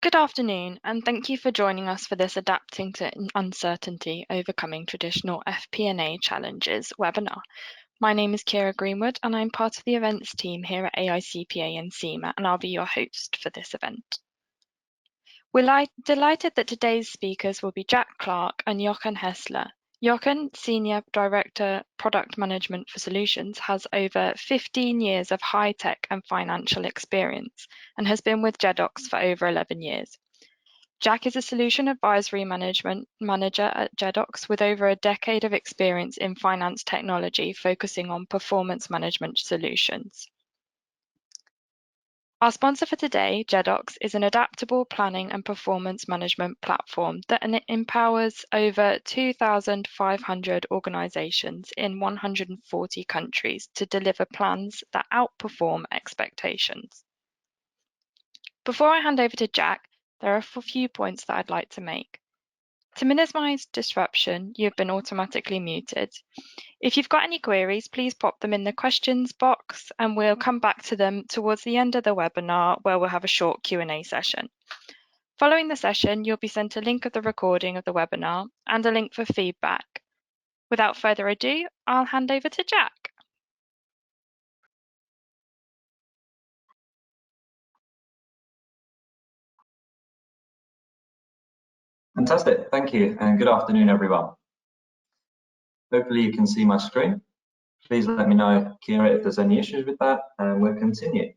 Good afternoon, and thank you for joining us for this Adapting to Uncertainty, Overcoming Traditional FP&A Challenges webinar. My name is Kira Greenwood, and I'm part of the events team here at AICPA and CIMA, and I'll be your host for this event. We're delighted that today's speakers will be Jack Clark and Jochen Hessler. Jochen, Senior Director, Product Management for Solutions, has over 15 years of high-tech and financial experience and has been with Jedox for over 11 years. Jack is a Solution Advisory Manager at Jedox with over a decade of experience in finance technology, focusing on performance management solutions. Our sponsor for today, Jedox, is an adaptable planning and performance management platform that empowers over 2,500 organizations in 140 countries to deliver plans that outperform expectations. Before I hand over to Jack, there are a few points that I'd like to make. To minimize disruption, you've been automatically muted. If you've got any queries, please pop them in the questions box and we'll come back to them towards the end of the webinar, where we'll have a short Q&A session. Following the session, you'll be sent a link of the recording of the webinar and a link for feedback. Without further ado, I'll hand over to Jack. Fantastic, thank you, and good afternoon, everyone. Hopefully you can see my screen. Please let me know, Kira, if there's any issues with that, and we'll continue.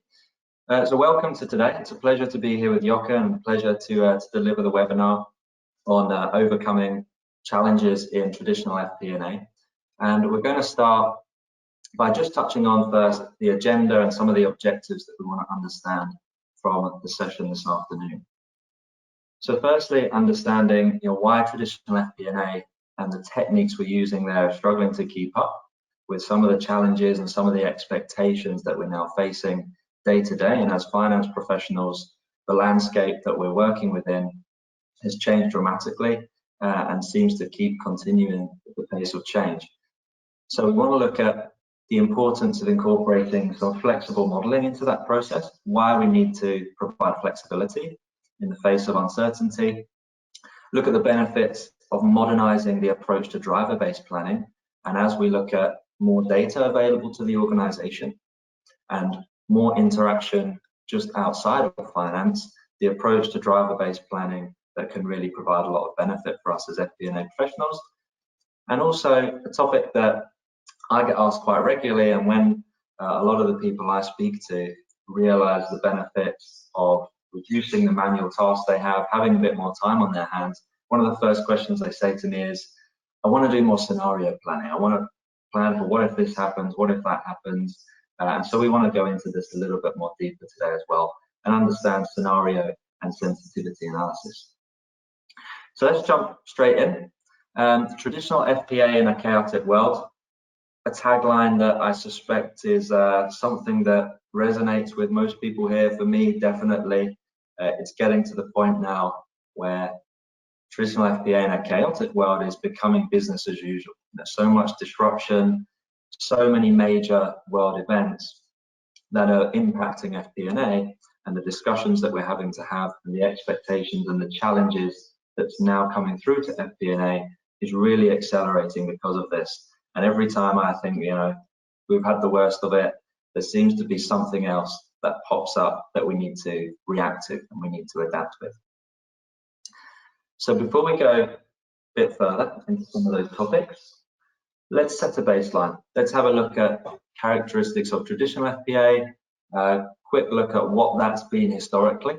So welcome to today. It's a pleasure to be here with Jochen, and a pleasure to deliver the webinar on overcoming challenges in traditional FP&A. And we're going to start by just touching on first the agenda and some of the objectives that we want to understand from the session this afternoon. So firstly, understanding why traditional FP&A and the techniques we're using there are struggling to keep up with some of the challenges and some of the expectations that we're now facing day to day. And as finance professionals, the landscape that we're working within has changed dramatically and seems to keep continuing the pace of change. So we want to look at the importance of incorporating some flexible modeling into that process, why we need to provide flexibility in the face of uncertainty, look at the benefits of modernizing the approach to driver-based planning, and as we look at more data available to the organization and more interaction just outside of finance, the approach to driver-based planning that can really provide a lot of benefit for us as FP&A professionals. And also a topic that I get asked quite regularly, and when a lot of the people I speak to realize the benefits of reducing the manual tasks they have, having a bit more time on their hands, one of the first questions they say to me is, I want to do more scenario planning. I want to plan for what if this happens, what if that happens. And so we want to go into this a little bit more deeper today as well and understand scenario and sensitivity analysis. So let's jump straight in. Traditional FP&A in a chaotic world, a tagline that I suspect is something that resonates with most people here. For me, definitely, it's getting to the point now where traditional FP&A in a chaotic world is becoming business as usual. There's so much disruption, so many major world events that are impacting FP&A, and the discussions that we're having to have and the expectations and the challenges that's now coming through to FP&A is really accelerating because of this. And every time I think, we've had the worst of it, there seems to be something else that pops up that we need to react to and we need to adapt with. So before we go a bit further into some of those topics, let's set a baseline. Let's have a look at characteristics of traditional FP&A, quick look at what that's been historically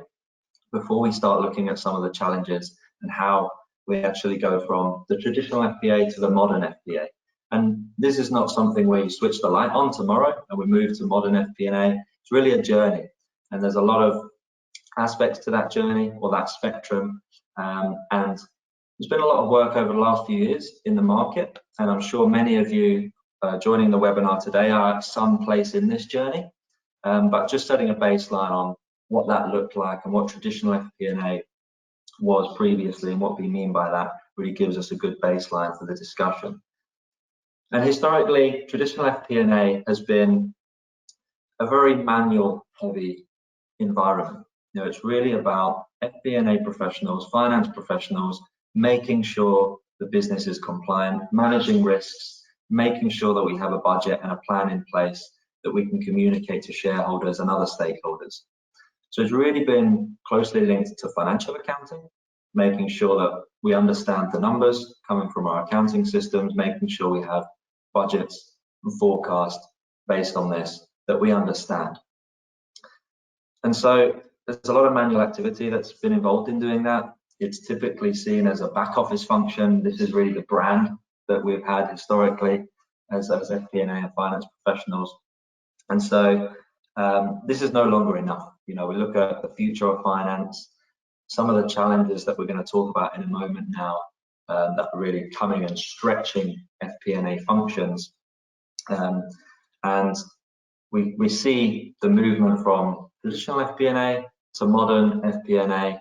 before we start looking at some of the challenges and how we actually go from the traditional FP&A to the modern FP&A. And this is not something where you switch the light on tomorrow and we move to modern FP&A. It's really a journey, and there's a lot of aspects to that journey or that spectrum. And there's been a lot of work over the last few years in the market, and I'm sure many of you joining the webinar today are at some place in this journey. But just setting a baseline on what that looked like and what traditional FP&A was previously and what we mean by that really gives us a good baseline for the discussion. And historically, traditional FP&A has been a very manual heavy environment. It's really about FP&A professionals, finance professionals, making sure the business is compliant, managing risks, making sure that we have a budget and a plan in place that we can communicate to shareholders and other stakeholders. So it's really been closely linked to financial accounting, making sure that we understand the numbers coming from our accounting systems, making sure we have budgets and forecast based on this, that we understand. And so there's a lot of manual activity that's been involved in doing that. It's typically seen as a back office function. This is really the brand that we've had historically as FP&A and finance professionals. And so this is no longer enough. We look at the future of finance, some of the challenges that we're going to talk about in a moment now that are really coming and stretching FP&A functions. And we see the movement from traditional FP&A to modern FP&A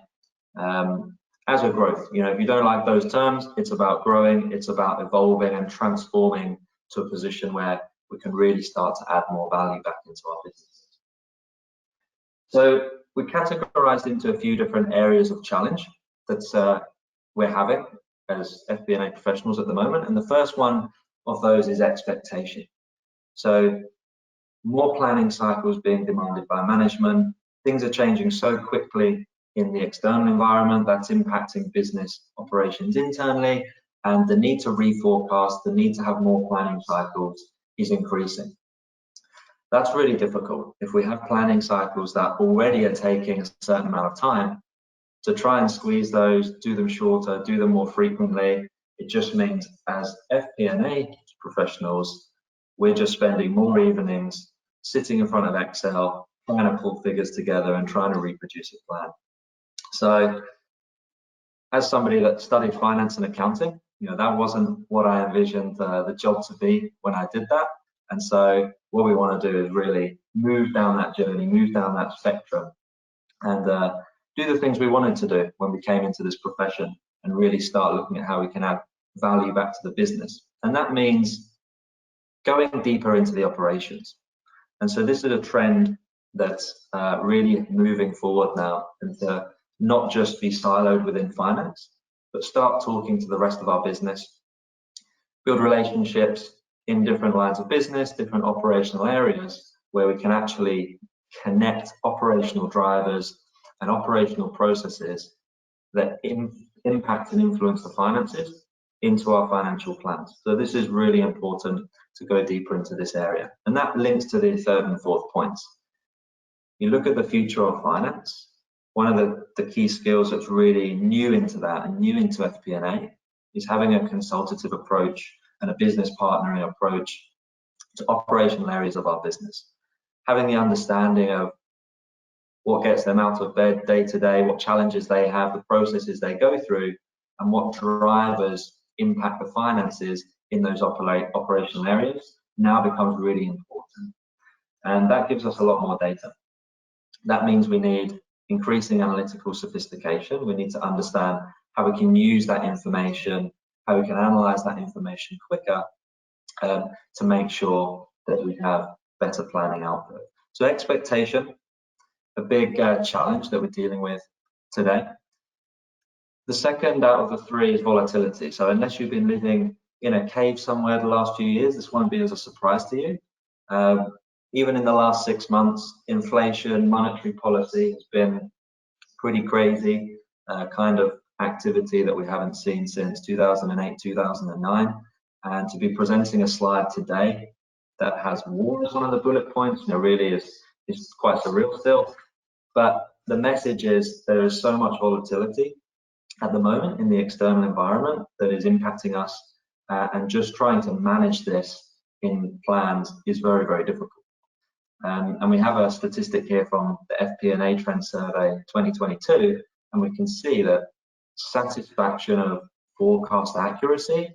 as a growth. If you don't like those terms, it's about growing, it's about evolving and transforming to a position where we can really start to add more value back into our businesses. So we categorized into a few different areas of challenge that we're having as FP&A professionals at the moment. And the first one of those is expectation. So more planning cycles being demanded by management. Things are changing so quickly in the external environment that's impacting business operations internally, and the need to reforecast, the need to have more planning cycles is increasing. That's really difficult. If we have planning cycles that already are taking a certain amount of time, to try and squeeze those, do them shorter, do them more frequently, it just means as FP&A professionals, we're just spending more evenings sitting in front of Excel, trying to pull figures together and trying to reproduce a plan. So as somebody that studied finance and accounting, that wasn't what I envisioned the job to be when I did that. And so what we want to do is really move down that journey, move down that spectrum, and do the things we wanted to do when we came into this profession, and really start looking at how we can add value back to the business. And that means going deeper into the operations. And so this is a trend that's really moving forward now, and to not just be siloed within finance, but start talking to the rest of our business, build relationships in different lines of business, different operational areas, where we can actually connect operational drivers and operational processes that impact and influence the finances into our financial plans. So this is really important to go deeper into this area. And that links to the third and fourth points. You look at the future of finance, one of the key skills that's really new into that and new into FP&A is having a consultative approach and a business partnering approach to operational areas of our business. Having the understanding of what gets them out of bed day to day, what challenges they have, the processes they go through, and what drivers impact the finances in those operational areas now becomes really important. And that gives us a lot more data. That means we need increasing analytical sophistication. We need to understand how we can use that information, how we can analyze that information quicker to make sure that we have better planning output. So expectation, a big challenge that we're dealing with today. The second out of the three is volatility. So unless you've been living in a cave somewhere the last few years, this won't be as a surprise to you. Even in the last 6 months, inflation, monetary policy has been pretty crazy, kind of activity that we haven't seen since 2008, 2009. And to be presenting a slide today that has war as one of the bullet points, really is quite surreal still. But the message is there is so much volatility at the moment in the external environment that is impacting us, and just trying to manage this in plans is very, very difficult. And we have a statistic here from the FP&A Trend Survey 2022, and we can see that satisfaction of forecast accuracy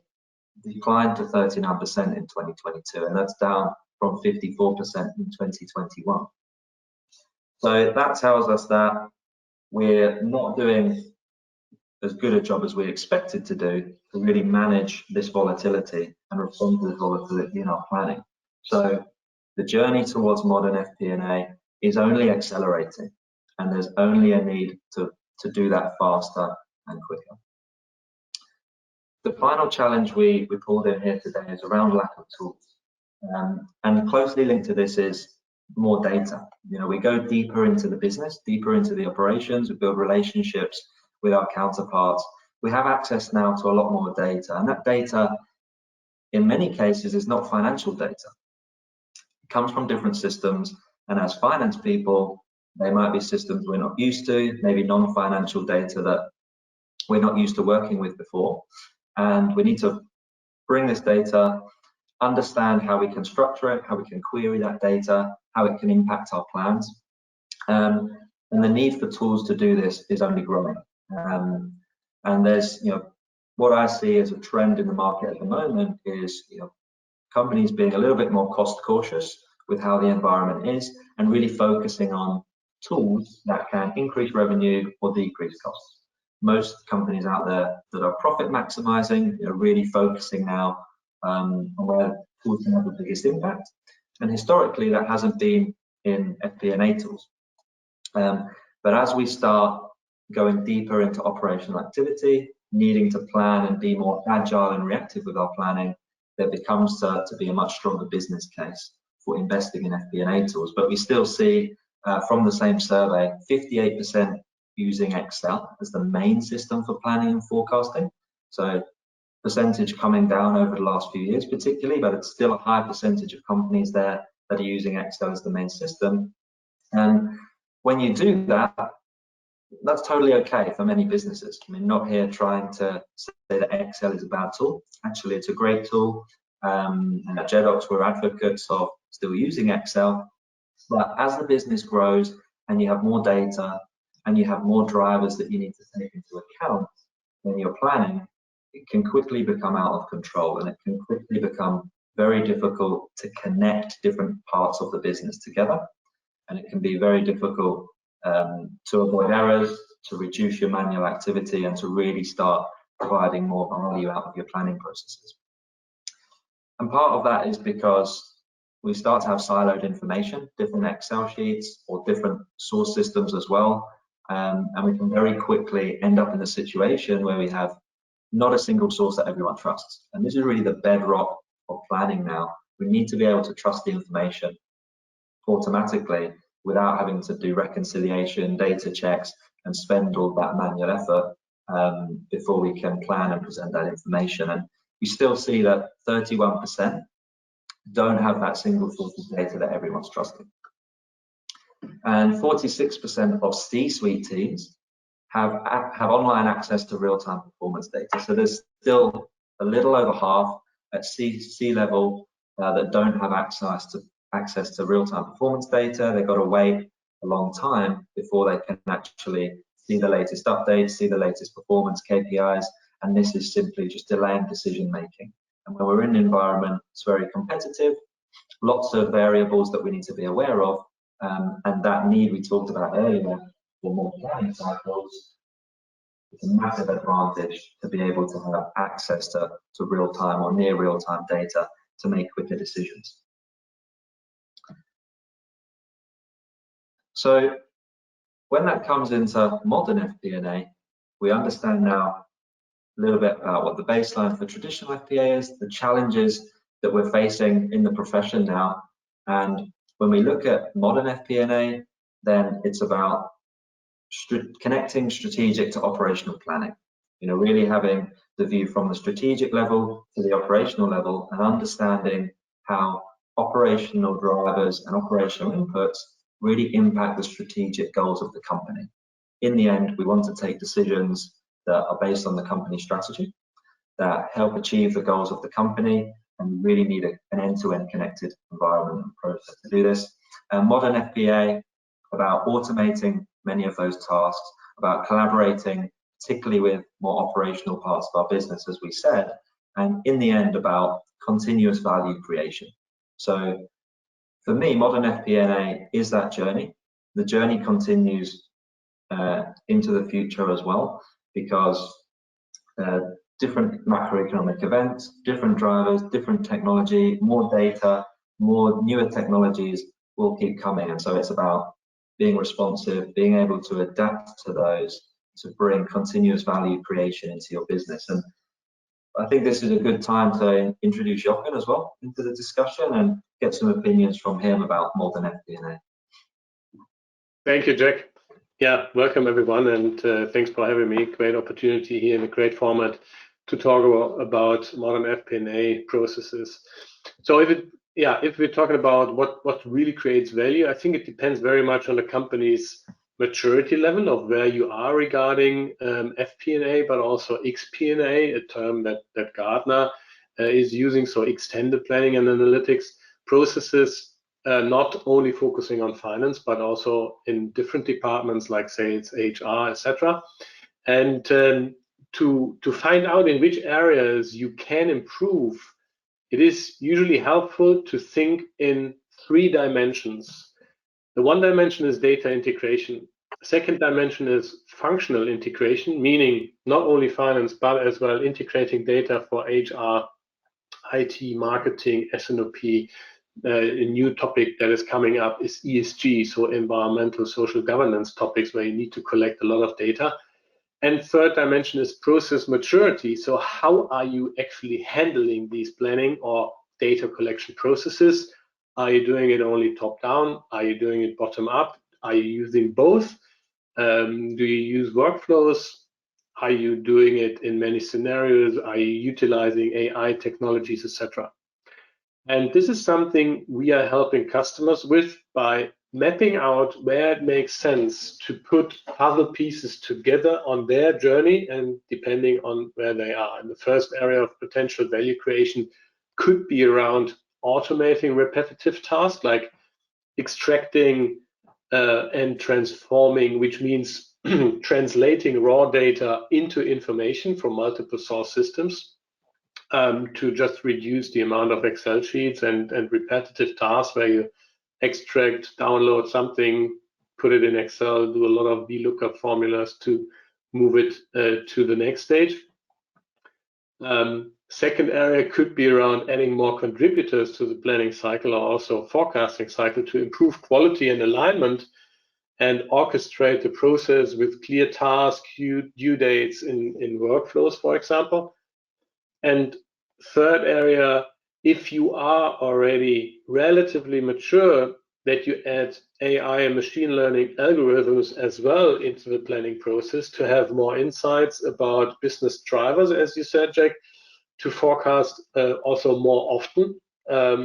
declined to 39% in 2022, and that's down from 54% in 2021. So that tells us that we're not doing as good a job as we expected to do to really manage this volatility and respond to this volatility in our planning. So the journey towards modern FP&A is only accelerating, and there's only a need to do that faster and quicker. The final challenge we pulled in here today is around lack of tools. And closely linked to this is more data. We go deeper into the business, deeper into the operations, we build relationships with our counterparts. We have access now to a lot more data, and that data, in many cases, is not financial data. It comes from different systems, and as finance people, they might be systems we're not used to, maybe non-financial data that we're not used to working with before. And we need to bring this data, understand how we can structure it, how we can query that data, how it can impact our plans. And the need for tools to do this is only growing. And there's, what I see as a trend in the market at the moment is, companies being a little bit more cost cautious with how the environment is and really focusing on tools that can increase revenue or decrease costs. Most companies out there that are profit maximizing are really focusing now on where tools can have the biggest impact. And historically, that hasn't been in FP&A tools. But as we start going deeper into operational activity, needing to plan and be more agile and reactive with our planning, there becomes to be a much stronger business case for investing in FP&A tools. But we still see from the same survey, 58% using Excel as the main system for planning and forecasting. So percentage coming down over the last few years particularly, but it's still a high percentage of companies there that are using Excel as the main system. And when you do that, that's totally okay for many businesses. I mean, not here trying to say that Excel is a bad tool. Actually, it's a great tool. And at Jedox, we're advocates of still using Excel. But as the business grows and you have more data and you have more drivers that you need to take into account when you're planning, it can quickly become out of control, and it can quickly become very difficult to connect different parts of the business together. And it can be very difficult to avoid errors, to reduce your manual activity, and to really start providing more value out of your planning processes. And part of that is because we start to have siloed information, different Excel sheets or different source systems as well. And we can very quickly end up in a situation where we have not a single source that everyone trusts. And this is really the bedrock of planning now. We need to be able to trust the information automatically without having to do reconciliation, data checks, and spend all that manual effort before we can plan and present that information. And we still see that 31% don't have that single source of data that everyone's trusting. And 46% of C-suite teams have online access to real-time performance data. So there's still a little over half at C-level that don't have access to real-time performance data. They've got to wait a long time before they can actually see the latest updates, see the latest performance KPIs, and this is simply just delaying decision making. And when we're in an environment that's very competitive, lots of variables that we need to be aware of, and that need we talked about earlier for more planning cycles, it's a massive advantage to be able to have access to real-time or near real-time data to make quicker decisions. So when that comes into modern FP&A, we understand now a little bit about what the baseline for traditional FP&A is, the challenges that we're facing in the profession now. And when we look at modern FP&A, then it's about connecting strategic to operational planning. Really having the view from the strategic level to the operational level and understanding how operational drivers and operational inputs really impact the strategic goals of the company. In the end, we want to take decisions that are based on the company strategy, that help achieve the goals of the company, and we really need an end-to-end connected environment and process to do this. Modern FP&A, about automating many of those tasks, about collaborating, particularly with more operational parts of our business, as we said, and in the end, about continuous value creation. So for me, modern FP&A is that journey. The journey continues into the future as well, because different macroeconomic events, different drivers, different technology, more data, more newer technologies will keep coming. And so it's about being responsive, being able to adapt to those to bring continuous value creation into your business. And I think this is a good time to introduce Jochen as well into the discussion and get some opinions from him about modern FP&A. Thank you, Jack. Yeah, welcome everyone, and thanks for having me. Great opportunity here in a great format to talk about modern FP&A processes. So if we're talking about what really creates value, I think it depends very much on the company's maturity level of where you are regarding FP&A, but also XP&A, a term that Gartner is using, so extended planning and analytics processes, not only focusing on finance, but also in different departments like sales, HR, etc. And to find out in which areas you can improve, it is usually helpful to think in 3 dimensions. The one dimension is data integration. The second dimension is functional integration, meaning not only finance, but as well integrating data for HR, IT, marketing, S&OP. A new topic that is coming up is ESG, so environmental, social governance topics where you need to collect a lot of data. And third dimension is process maturity. So how are you actually handling these planning or data collection processes? Are you doing it only top down? Are you doing it bottom up? Are you using both? Do you use workflows? Are you doing it in many scenarios? Are you utilizing AI technologies, etc.? And this is something we are helping customers with by mapping out where it makes sense to put puzzle pieces together on their journey and depending on where they are. And the first area of potential value creation could be around automating repetitive tasks like extracting and transforming, which means translating raw data into information from multiple source systems. To just reduce the amount of Excel sheets and repetitive tasks where you extract, download something, put it in Excel, do a lot of VLOOKUP formulas to move it to the next stage. Second area could be around adding more contributors to the planning cycle or also forecasting cycle to improve quality and alignment and orchestrate the process with clear tasks, due dates in workflows, for example. And third area, if you are already relatively mature, that you add AI and machine learning algorithms as well into the planning process to have more insights about business drivers, as you said, Jack, to forecast also more often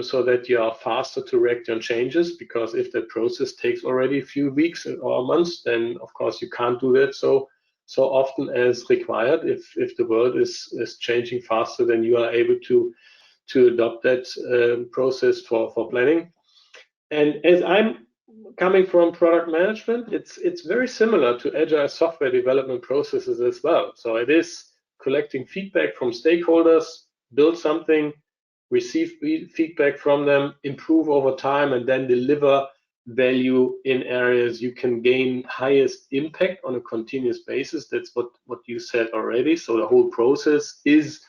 so that you are faster to react on changes, because if that process takes already a few weeks or months, then of course you can't do that so often as required if the world is changing faster than you are able to adopt that process for planning. And as I'm coming from product management, it's very similar to agile software development processes as well. So it is collecting feedback from stakeholders, build something, receive feedback from them, improve over time, and then deliver value in areas you can gain highest impact on a continuous basis. That's what you said already. So the whole process is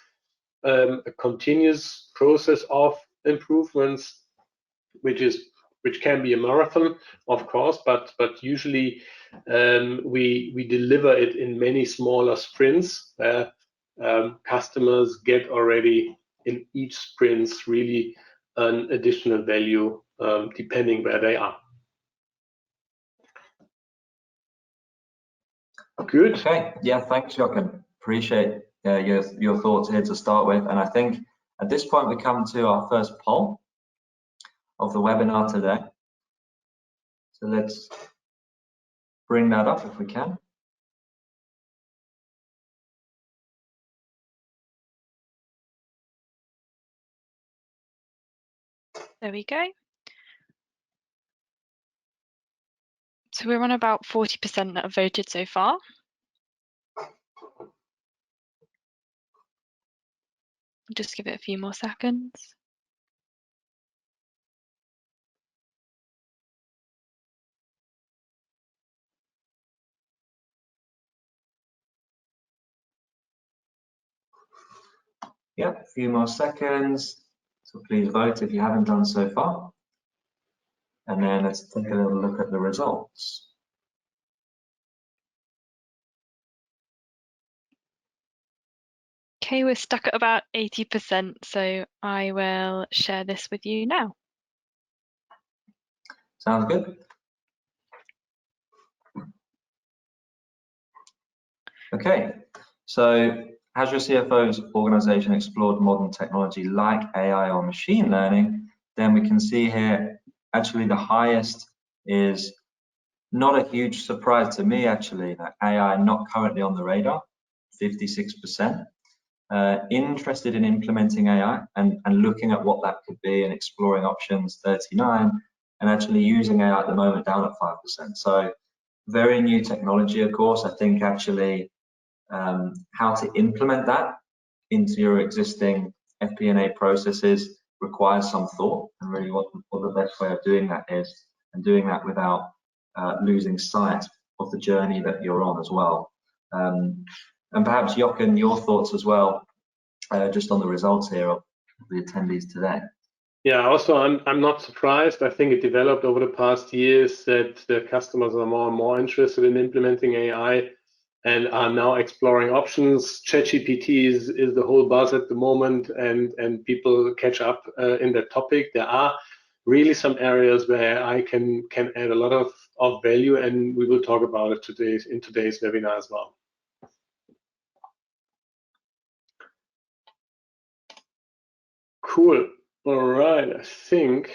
a continuous process of improvements, which can be a marathon, of course, but usually we deliver it in many smaller sprints where customers get already in each sprints really an additional value depending where they are. Good. Okay. Yeah. Thanks, Jochen. Appreciate your thoughts here to start with. And I think at this point we come to our first poll of the webinar today. So let's bring that up if we can. There we go. So we're on about 40% that have voted so far. Just give it a few more seconds. Yeah, a few more seconds. So please vote if you haven't done so far. And then let's take a little look at the results. Okay, we're stuck at about 80%, so I will share this with you now. Sounds good. Okay, so has your CFO's organization explored modern technology like AI or machine learning? Then we can see here, actually the highest is not a huge surprise to me, actually, that AI not currently on the radar, 56%. Interested in implementing AI and looking at what that could be and exploring options, 39, and actually using AI at the moment down at 5%. So very new technology, of course. I think actually how to implement that into your existing FP&A processes requires some thought, and really what the best way of doing that is, and doing that without losing sight of the journey that you're on as well. And perhaps Jochen, your thoughts as well, just on the results here of the attendees today. Yeah, also I'm not surprised. I think it developed over the past years that the customers are more and more interested in implementing AI and are now exploring options. ChatGPT is the whole buzz at the moment, and people catch up in that topic. There are really some areas where AI can add a lot of value, and we will talk about it in today's webinar as well. Cool. All right, I think.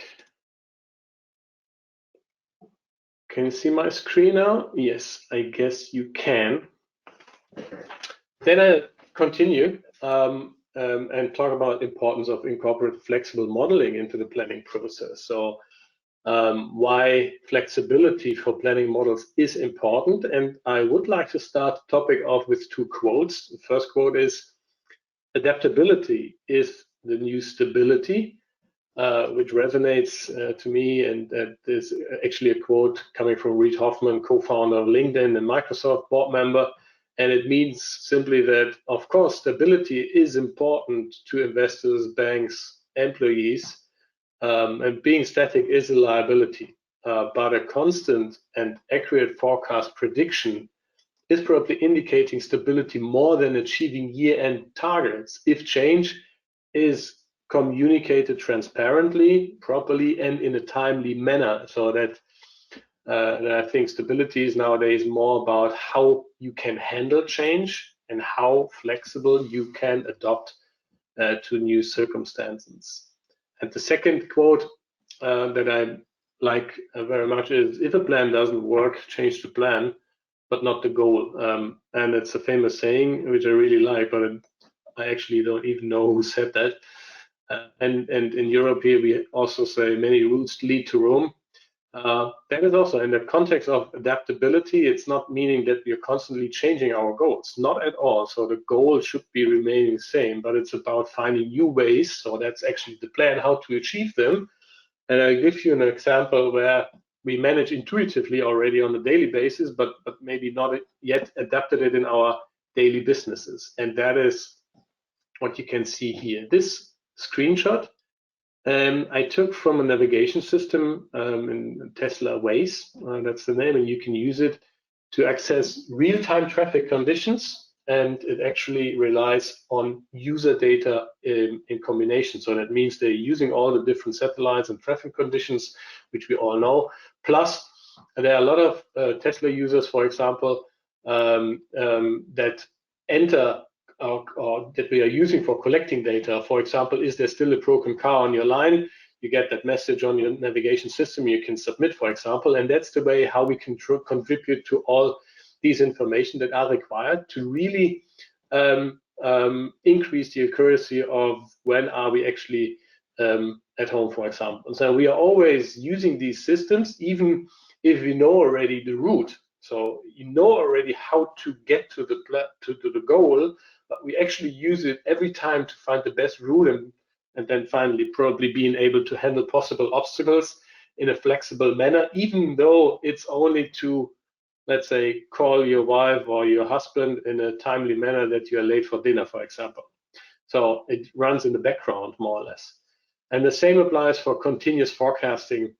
Can you see my screen now? Yes, I guess you can. Then I continue and talk about the importance of incorporating flexible modeling into the planning process. So why flexibility for planning models is important. And I would like to start the topic off with two quotes. The first quote is, adaptability is the new stability, which resonates to me, and that is actually a quote coming from Reid Hoffman, co-founder of LinkedIn and Microsoft, board member. And it means simply that, of course, stability is important to investors, banks, employees, and being static is a liability. But a constant and accurate forecast prediction is probably indicating stability more than achieving year-end targets if change is communicated transparently, properly, and in a timely manner. So that I think stability is nowadays more about how you can handle change and how flexible you can adopt to new circumstances. And the second quote that I like very much is, if a plan doesn't work, change the plan, but not the goal. And it's a famous saying, which I really like, but I actually don't even know who said that. And in Europe here, we also say many routes lead to Rome. That is also in the context of adaptability. It's not meaning that we are constantly changing our goals, not at all. So the goal should be remaining the same, but it's about finding new ways. So that's actually the plan, how to achieve them. And I'll give you an example where we manage intuitively already on a daily basis, but maybe not yet adapted it in our daily businesses. And that is what you can see here. This screenshot I took from a navigation system in Tesla Waze, that's the name, and you can use it to access real-time traffic conditions, and it actually relies on user data in combination. So that means they're using all the different satellites and traffic conditions, which we all know. Plus, there are a lot of Tesla users, for example, that enter or that we are using for collecting data. For example, is there still a broken car on your line? You get that message on your navigation system, you can submit, for example, and that's the way how we can contribute to all these information that are required to really increase the accuracy of when are we actually at home, for example. So we are always using these systems, even if we know already the route. So you know already how to get to the goal, but we actually use it every time to find the best route, and then finally probably being able to handle possible obstacles in a flexible manner, even though it's only to, let's say, call your wife or your husband in a timely manner that you are late for dinner, for example. So it runs in the background, more or less. And the same applies for continuous forecasting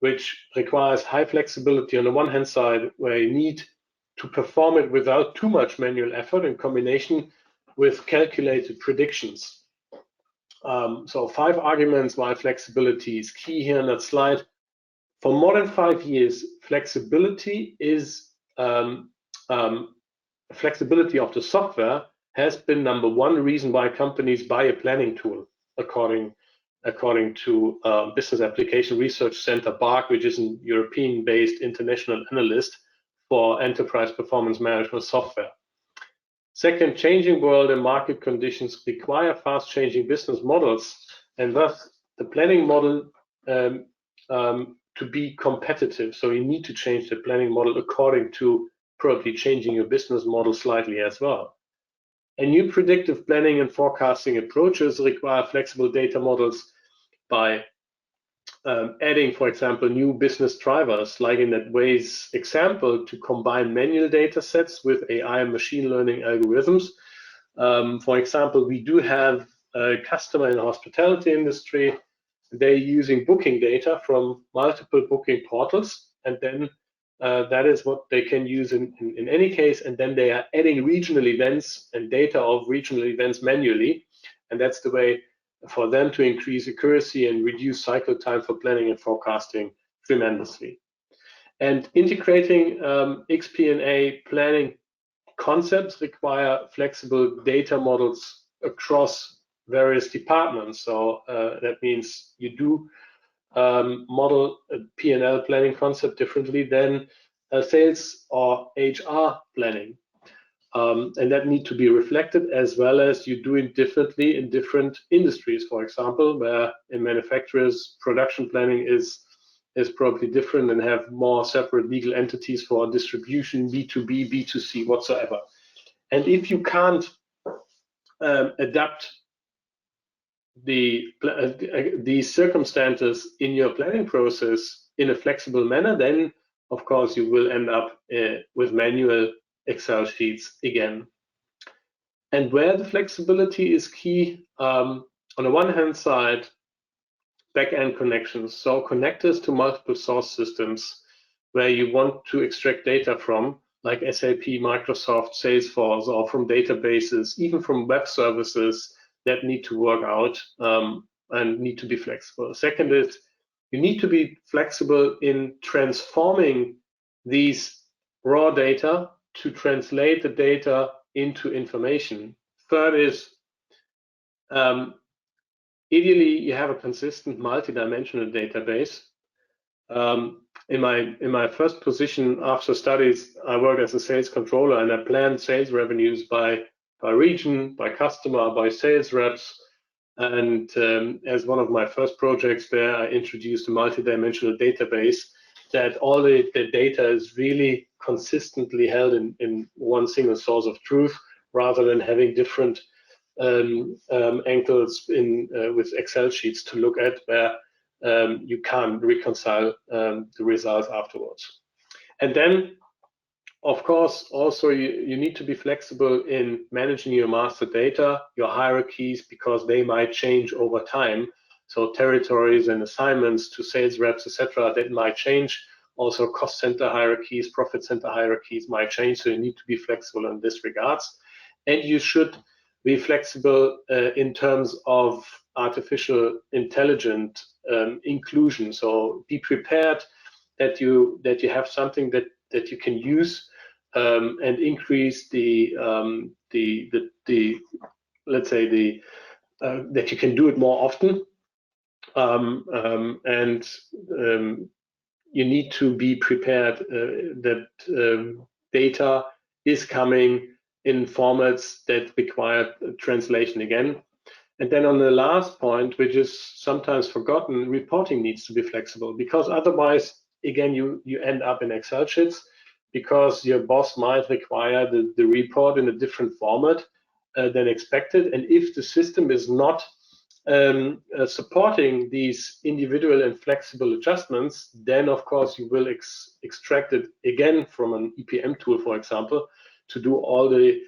which requires high flexibility on the one hand side, where you need to perform it without too much manual effort in combination with calculated predictions. So 5 arguments why flexibility is key here on that slide. For more than 5 years, flexibility is flexibility of the software has been #1 reason why companies buy a planning tool, according to Business Application Research Center, BARC, which is a European-based international analyst for enterprise performance management software. Second, changing world and market conditions require fast-changing business models, and thus the planning model to be competitive. So you need to change the planning model according to probably changing your business model slightly as well. And new predictive planning and forecasting approaches require flexible data models by adding, for example, new business drivers, like in that Waze example, to combine manual data sets with AI and machine learning algorithms. For example, we do have a customer in the hospitality industry. They're using booking data from multiple booking portals, and then that is what they can use in any case, and then they are adding regional events and data of regional events manually, and that's the way for them to increase accuracy and reduce cycle time for planning and forecasting tremendously. And integrating FP&A planning concepts require flexible data models across various departments. So that means you do model a P&L planning concept differently than sales or HR planning. And that need to be reflected, as well as you do it differently in different industries. For example, where in manufacturers, production planning is probably different and have more separate legal entities for distribution, B2B, B2C, whatsoever. And if you can't adapt these circumstances in your planning process in a flexible manner, then of course you will end up with manual Excel sheets again. And where the flexibility is key, on the one hand side, back-end connections, so connectors to multiple source systems where you want to extract data from, like SAP, Microsoft, Salesforce, or from databases, even from web services that need to work out and need to be flexible. Second is, you need to be flexible in transforming these raw data to translate the data into information. Third is, ideally, you have a consistent multi-dimensional database. In my first position after studies, I worked as a sales controller, and I planned sales revenues by region, by customer, by sales reps. And as one of my first projects there, I introduced a multi-dimensional database that all the data is really consistently held in one single source of truth, rather than having different angles with Excel sheets to look at, where you can't reconcile the results afterwards. And then, of course, also you need to be flexible in managing your master data, your hierarchies, because they might change over time. So territories and assignments to sales reps, etc., that might change. Also, cost center hierarchies, profit center hierarchies might change. So you need to be flexible in this regards. And you should be flexible in terms of artificial intelligence inclusion. So be prepared that you have something that you can use and increase let's say that you can do it more often, and you need to be prepared that data is coming in formats that require translation again. And then on the last point, which is sometimes forgotten, reporting needs to be flexible, because otherwise, again, you end up in Excel sheets, because your boss might require the report in a different format than expected. And if the system is not supporting these individual and flexible adjustments, then of course you will extract it again from an EPM tool, for example, to do all the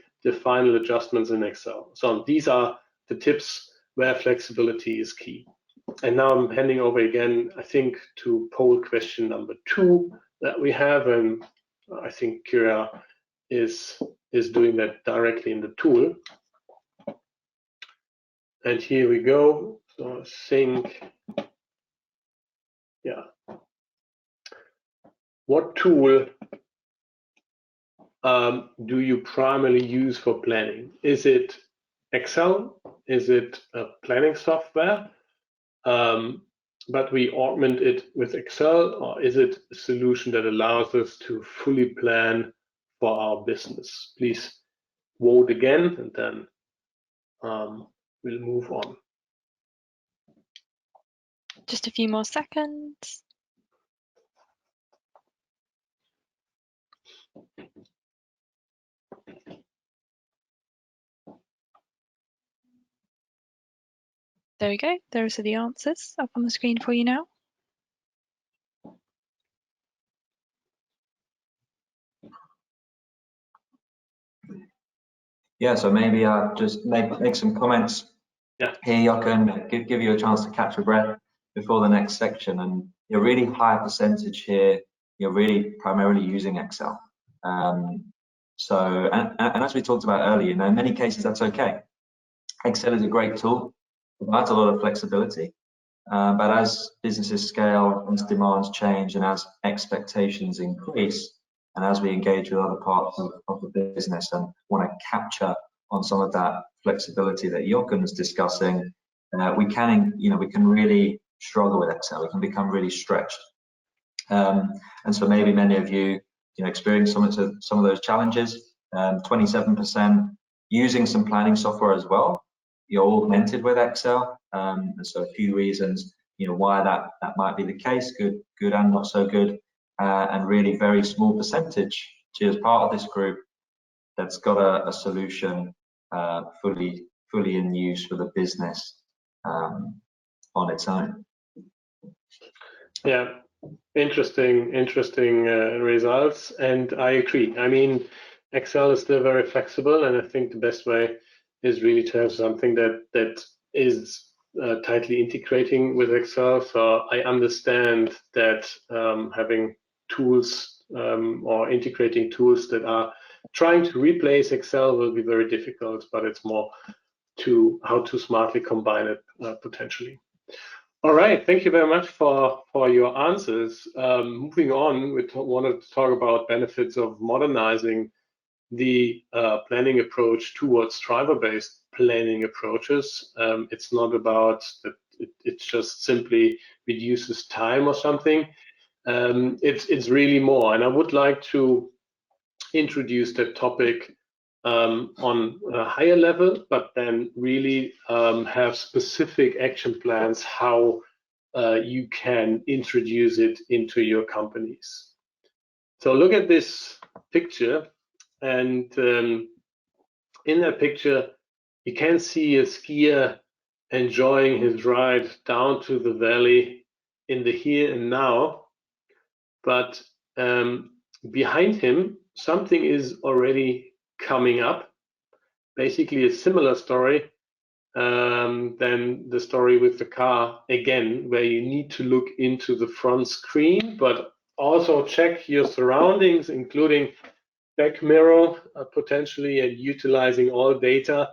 final adjustments in Excel. So these are the tips where flexibility is key. And now I'm handing over again, I think, to poll question number 2 that we have, and I think Kira is doing that directly in the tool. And here we go. So I think, yeah. What tool do you primarily use for planning? Is it Excel? Is it a planning software? But we augment it with Excel, or is it a solution that allows us to fully plan for our business? Please vote again, and then we'll move on. Just a few more seconds. There we go. Those are the answers up on the screen for you now. Yeah, so maybe just make some comments here, Jochen, give you a chance to catch your breath before the next section. And you're really high percentage here, you're really primarily using Excel. So, as we talked about earlier, you know, in many cases that's okay. Excel is a great tool, provides a lot of flexibility, but as businesses scale, as demands change, and as expectations increase, and as we engage with other parts of the business and want to capture on some of that flexibility that Jochen was discussing, we can really struggle with Excel. We can become really stretched, and so maybe many of you experience some of those challenges. 27% using some planning software as well. You're augmented with Excel, and so a few reasons why that might be the case, good and not so good, and really very small percentage as part of this group that's got a solution fully in use for the business on its own. Yeah, interesting results, and I agree. I mean, Excel is still very flexible, and I think the best way is really to have something that is tightly integrating with Excel. So I understand that having tools or integrating tools that are trying to replace Excel will be very difficult, but it's more to how to smartly combine it potentially. All right, thank you very much for your answers. Moving on, we wanted to talk about benefits of modernizing the planning approach towards driver-based planning approaches. It's not about that it just simply reduces time or something. It's really more, and I would like to introduce that topic on a higher level, but then really have specific action plans how you can introduce it into your companies. So look at this picture, and in that picture you can see a skier enjoying his ride down to the valley in the here and now, but behind him something is already coming up, basically a similar story than the story with the car again, where you need to look into the front screen, but also check your surroundings, including back mirror potentially, and utilizing all data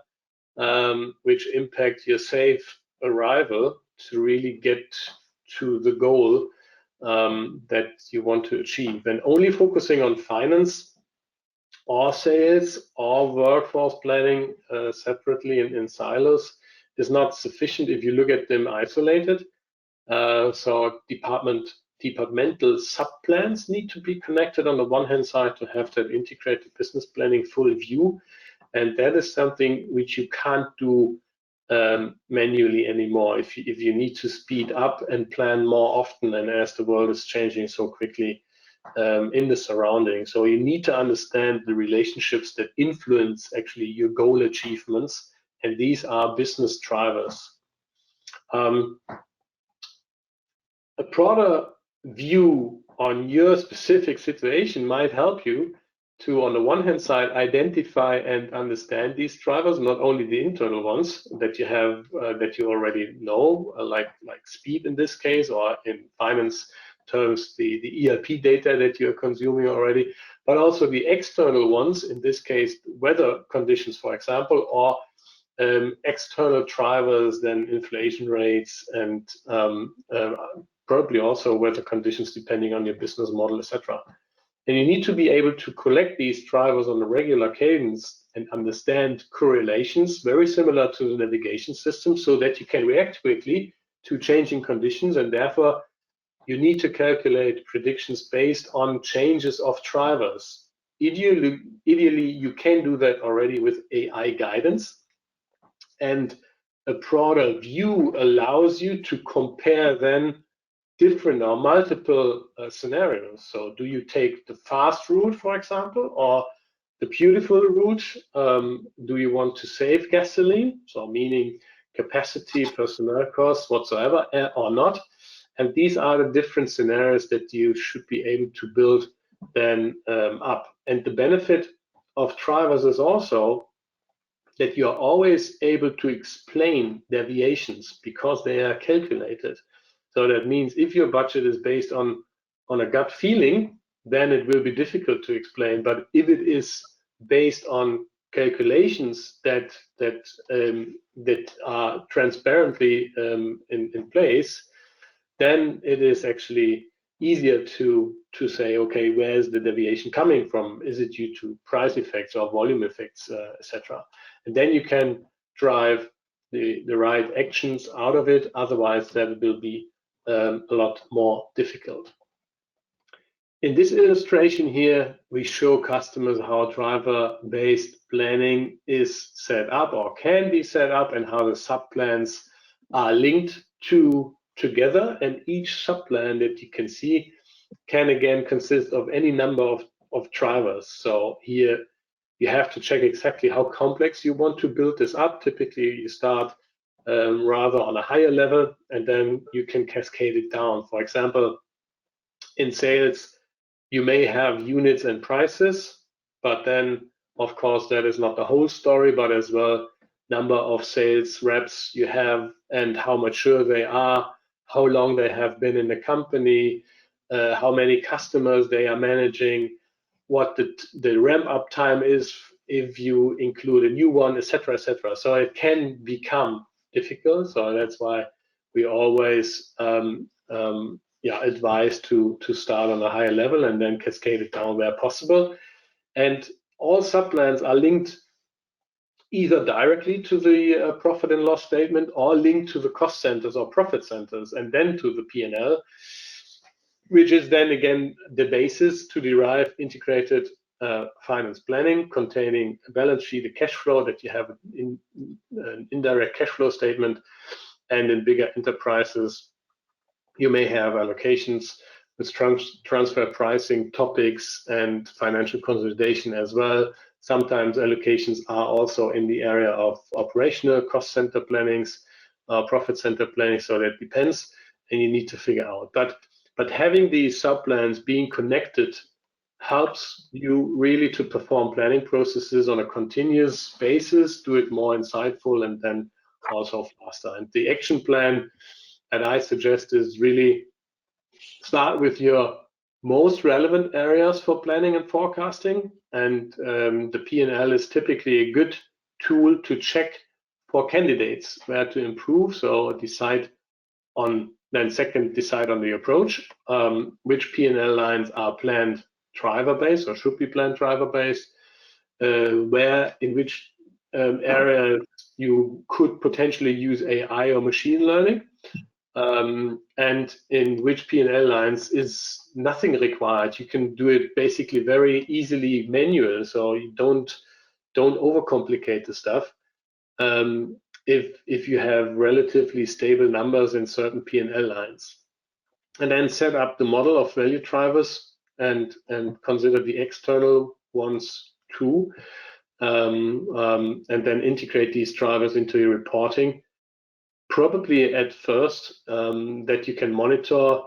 which impact your safe arrival to really get to the goal that you want to achieve. And only focusing on finance or sales or workforce planning separately in silos is not sufficient if you look at them isolated. So departmental sub-plans need to be connected on the one hand side to have that integrated business planning full view, and that is something which you can't do manually anymore if you need to speed up and plan more often, and as the world is changing so quickly in the surroundings. So you need to understand the relationships that influence actually your goal achievements, and these are business drivers. A broader view on your specific situation might help you to, on the one hand side, identify and understand these drivers, not only the internal ones that you have, that you already know, like speed in this case, or in finance terms, the ERP data that you're consuming already, but also the external ones, in this case, weather conditions, for example, or external drivers, then inflation rates, and probably also weather conditions depending on your business model, etc. And you need to be able to collect these drivers on a regular cadence and understand correlations, very similar to the navigation system, so that you can react quickly to changing conditions. And therefore, you need to calculate predictions based on changes of drivers. Ideally, you can do that already with AI guidance. And a broader view allows you to compare then different or multiple scenarios. So do you take the fast route, for example, or the beautiful route? Do you want to save gasoline? So meaning capacity, personnel costs, whatsoever, or not? And these are the different scenarios that you should be able to build then up. And the benefit of drivers is also that you are always able to explain deviations because they are calculated. So that means if your budget is based on a gut feeling, then it will be difficult to explain. But if it is based on calculations that are transparently in place, then it is actually easier to say, okay, where is the deviation coming from? Is it due to price effects or volume effects, etc.? And then you can drive the right actions out of it. Otherwise, that will be a lot more difficult. In this illustration here, we show customers how driver-based planning is set up or can be set up, and how the sub-plans are linked together. And each sub-plan that you can see can again consist of any number of drivers. So here you have to check exactly how complex you want to build this up. Typically, you start rather on a higher level, and then you can cascade it down. For example, in sales, you may have units and prices, but then, of course, that is not the whole story, but as well, number of sales reps you have and how mature they are, how long they have been in the company, how many customers they are managing, what the ramp-up time is if you include a new one, etc., etc. So it can become difficult. So that's why we always advise to start on a higher level and then cascade it down where possible. And all sub-plans are linked either directly to the profit and loss statement, or linked to the cost centers or profit centers, and then to the P&L, which is then again the basis to derive integrated finance planning, containing a balance sheet, a cash flow that you have in an indirect cash flow statement. And in bigger enterprises, you may have allocations with transfer pricing topics and financial consolidation as well. Sometimes allocations are also in the area of operational cost center plannings, profit center planning. So that depends, and you need to figure out. But having these sub-plans being connected helps you really to perform planning processes on a continuous basis, do it more insightful, and then also faster. And the action plan that I suggest is really start with your most relevant areas for planning and forecasting. And the P&L is typically a good tool to check for candidates where to improve. So decide on the approach, which P&L lines are planned driver-based or should be planned driver-based, where in which area you could potentially use AI or machine learning, and in which P&L lines is nothing required. You can do it basically very easily manual, so you don't overcomplicate the stuff. If you have relatively stable numbers in certain P&L lines, and then set up the model of value drivers and consider the external ones too, and then integrate these drivers into your reporting. Probably at first that you can monitor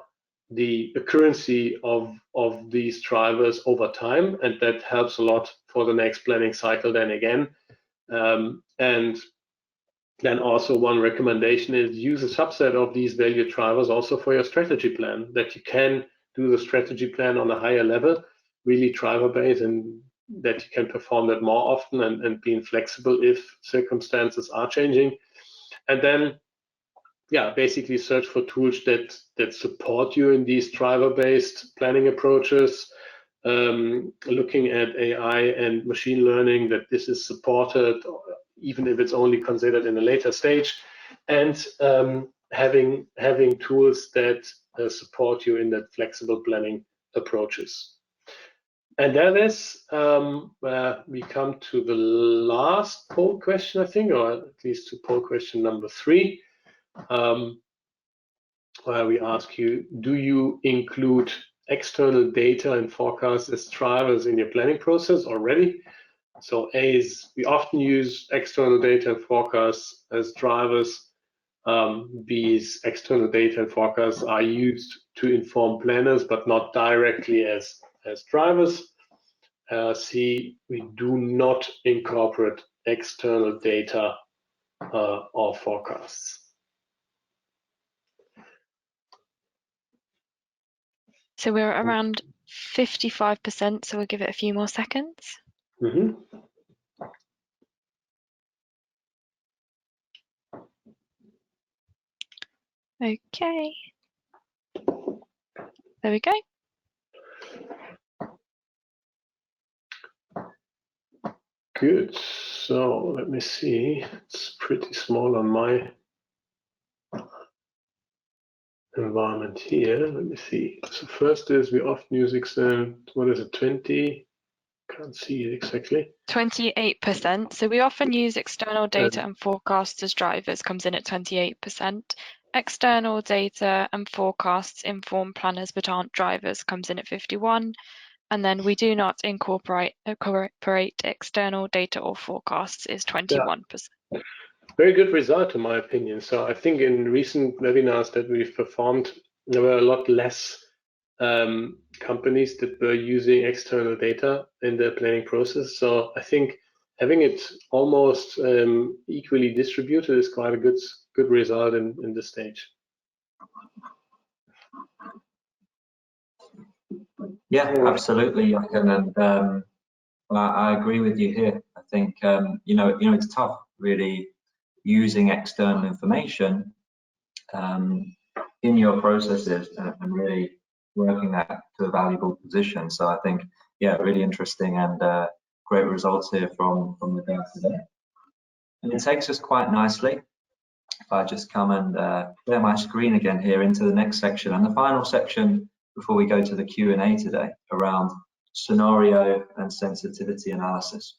the accuracy of these drivers over time, and that helps a lot for the next planning cycle then again. And then also one recommendation is use a subset of these value drivers also for your strategy plan, that you can do the strategy plan on a higher level, really driver based, and that you can perform that more often and being flexible if circumstances are changing. And then, yeah, basically search for tools that support you in these driver-based planning approaches, looking at AI and machine learning, that this is supported, even if it's only considered in a later stage, and having tools that support you in that flexible planning approaches. And that is where we come to the last poll question, I think, or at least to poll question number 3, where we ask you, do you include external data and forecasts as drivers in your planning process already? So A is, we often use external data and forecasts as drivers. B is, external data and forecasts are used to inform planners, but not directly as drivers. C, we do not incorporate external data or forecasts. So we're around 55%, so we'll give it a few more seconds. Mm-hmm. Okay. There we go. Good. So let me see. It's pretty small on my environment here. Let me see. So first is we often use external, what is it, 20? Can't see it exactly. 28%. So we often use external data and forecasts as drivers, comes in at 28%. External data and forecasts inform planners but aren't drivers, comes in at 51%. And then we do not incorporate external data or forecasts is 21%. Yeah. Very good result in my opinion. So I think in recent webinars that we've performed, there were a lot less companies that were using external data in their planning process. So I think having it almost equally distributed is quite a good result in this stage. Yeah, absolutely. I agree with you here. I think it's tough really using external information in your processes and really working that to a valuable position. So I think, yeah, really interesting and great results here from the guys today. And it takes us quite nicely, if I just come and clear my screen again here, into the next section and the final section before we go to the Q&A today, around scenario and sensitivity analysis.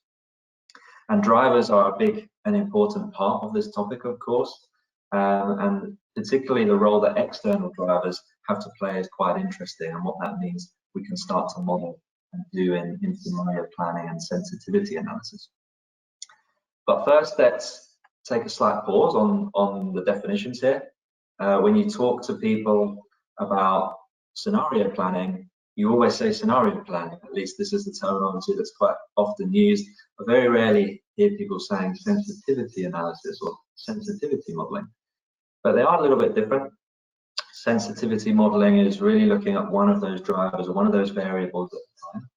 And drivers are a big and important part of this topic, of course, and particularly the role that external drivers have to play is quite interesting, and what that means we can start to model and do in scenario planning and sensitivity analysis. But first, let's take a slight pause on the definitions here. When you talk to people about scenario planning, you always say scenario planning. At least this is the terminology that's quite often used. I very rarely hear people saying sensitivity analysis or sensitivity modeling, but they are a little bit different. Sensitivity modeling is really looking at one of those drivers or one of those variables at the time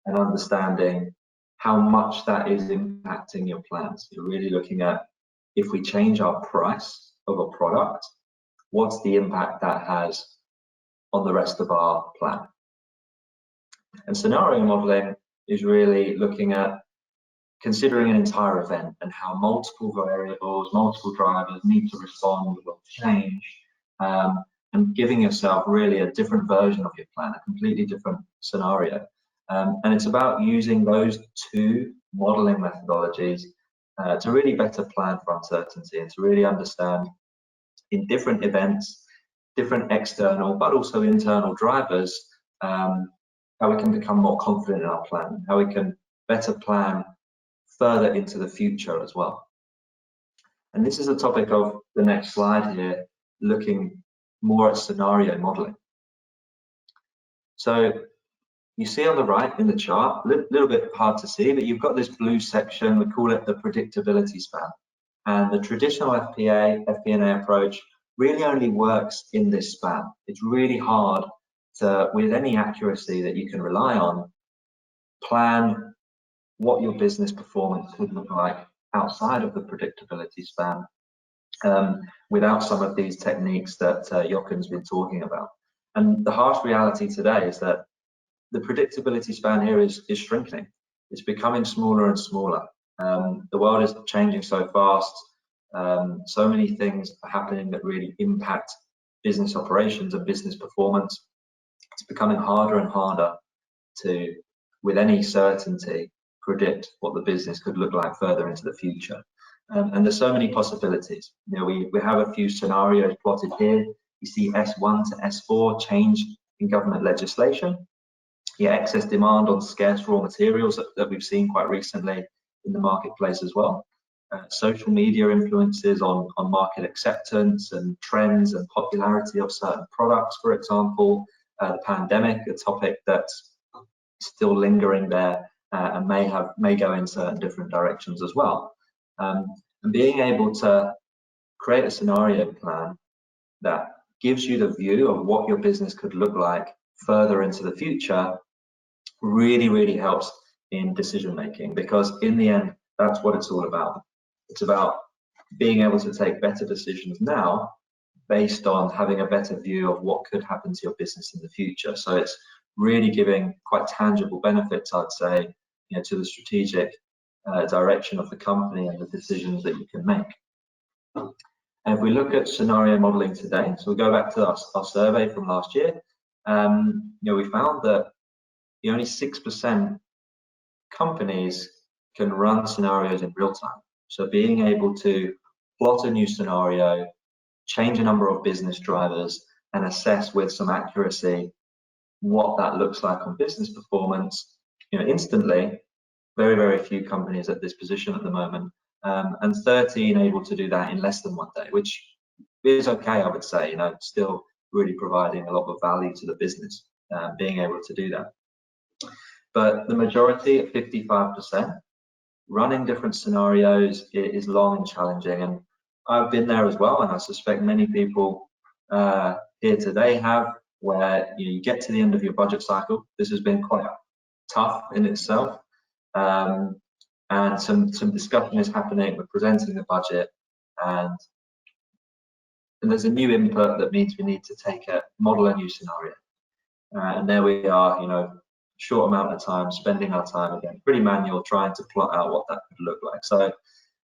and understanding how much that is impacting your plans. You're really looking at, if we change our price of a product, what's the impact that has on the rest of our plan? And scenario modeling is really looking at considering an entire event and how multiple variables, multiple drivers need to respond or change, and giving yourself really a different version of your plan, a completely different scenario. And it's about using those two modeling methodologies to really better plan for uncertainty and to really understand in different events, different external but also internal drivers, how we can become more confident in our plan, how we can better plan further into the future as well. And this is a topic of the next slide here, looking more at scenario modeling. So you see on the right in the chart, a little bit hard to see, but you've got this blue section, we call it the predictability span. And the traditional FP&A approach really only works in this span. It's really hard to, with any accuracy that you can rely on, plan what your business performance could look like outside of the predictability span without some of these techniques that Jochen's been talking about. And the harsh reality today is that the predictability span here is shrinking. It's becoming smaller and smaller. The world is changing so fast. So many things are happening that really impact business operations and business performance. It's becoming harder and harder to, with any certainty, predict what the business could look like further into the future. And there's so many possibilities. You know, we have a few scenarios plotted here. You see S1 to S4 change in government legislation. Yeah, excess demand on scarce raw materials that we've seen quite recently in the marketplace as well. Social media influences on market acceptance and trends and popularity of certain products, for example. The pandemic, a topic that's still lingering there and may go in certain different directions as well. And being able to create a scenario plan that gives you the view of what your business could look like further into the future really helps in decision making, because in the end, that's what it's all about. It's about being able to take better decisions now based on having a better view of what could happen to your business in the future. So it's really giving quite tangible benefits, I'd say, you know, to the strategic direction of the company and the decisions that you can make. And if we look at scenario modeling today, so we go back to our survey from last year, you know, we found that only 6% companies can run scenarios in real time. So being able to plot a new scenario, change a number of business drivers, and assess with some accuracy what that looks like on business performance, you know, instantly. Very few companies at this position at the moment, and 13 able to do that in less than 1 day, which is okay, I would say. You know, still really providing a lot of value to the business, being able to do that. But the majority, at 55%, running different scenarios is long and challenging, and I've been there as well, and I suspect many people here today have, where you get to the end of your budget cycle. This has been quite tough in itself, and some discussion is happening. We're presenting the budget, and there's a new input that means we need to model a new scenario, and there we are, you know, short amount of time, spending our time again, pretty manual, trying to plot out what that could look like. So,